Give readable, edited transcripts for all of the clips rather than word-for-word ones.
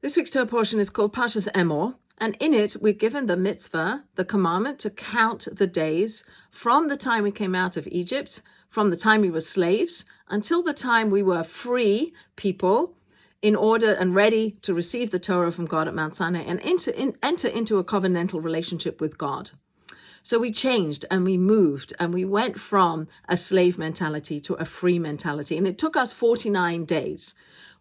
This week's Torah portion is called Parshat Emor, and in it we're given the mitzvah, the commandment to count the days from the time we came out of Egypt, from the time we were slaves, until the time we were free people, in order and ready to receive the Torah from God at Mount Sinai and enter into a covenantal relationship with God. So we changed and we moved and we went from a slave mentality to a free mentality. And it took us 49 days.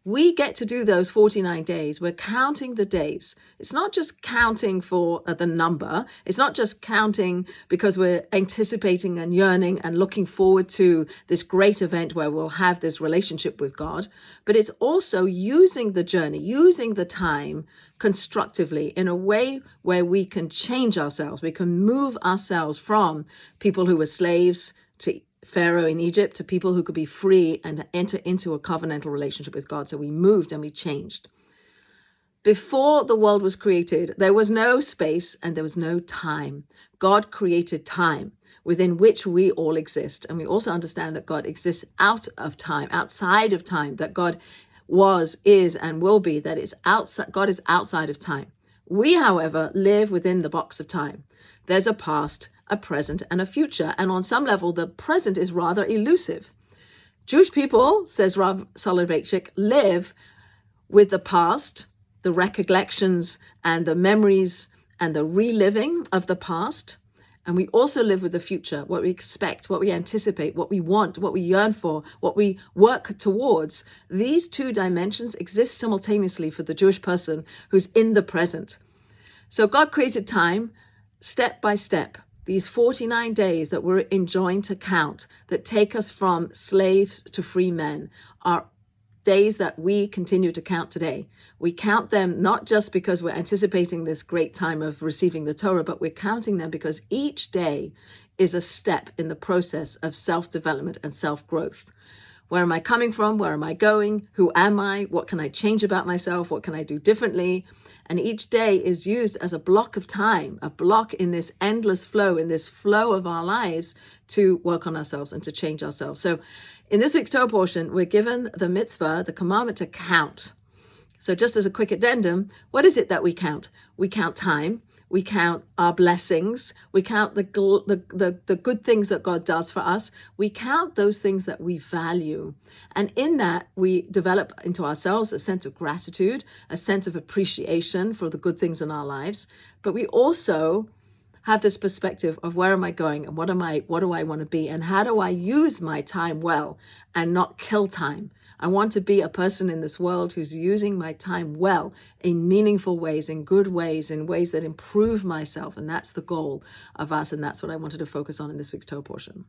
We get to do those 49 days. We're counting the days. It's not just counting for the number. It's not just counting because we're anticipating and yearning and looking forward to this great event where we'll have this relationship with God, but it's also using the journey, using the time constructively in a way where we can change ourselves. We can move ourselves from people who were slaves to Pharaoh in Egypt to people who could be free and enter into a covenantal relationship with God. So we moved and we changed. Before the world was created, there was no space and there was no time. God created time within which we all exist. And we also understand that God exists out of time, outside of time, that God was, is, and will be, that it's outside. God is outside of time. We, however, live within the box of time. There's a past, a present, and a future. And on some level, the present is rather elusive. Jewish people, says Rav Soloveitchik, live with the past, the recollections and the memories and the reliving of the past. And we also live with the future, what we expect, what we anticipate, what we want, what we yearn for, what we work towards. These two dimensions exist simultaneously for the Jewish person who's in the present. So God created time step by step. These 49 days that we're enjoined to count, that take us from slaves to free men, are days that we continue to count today. We count them not just because we're anticipating this great time of receiving the Torah, but we're counting them because each day is a step in the process of self-development and self-growth. Where am I coming from? Where am I going? Who am I? What can I change about myself? What can I do differently? And each day is used as a block of time, a block in this endless flow, in this flow of our lives to work on ourselves and to change ourselves. So in this week's Torah portion, we're given the mitzvah, the commandment to count. So just as a quick addendum, what is it that we count? We count time. We count our blessings. We count the good things that God does for us. We count those things that we value. And in that, we develop into ourselves a sense of gratitude, a sense of appreciation for the good things in our lives. But we also have this perspective of where am I going and what do I want to be? And how do I use my time well and not kill time? I want to be a person in this world who's using my time well in meaningful ways, in good ways, in ways that improve myself. And that's the goal of us. And that's what I wanted to focus on in this week's Torah portion.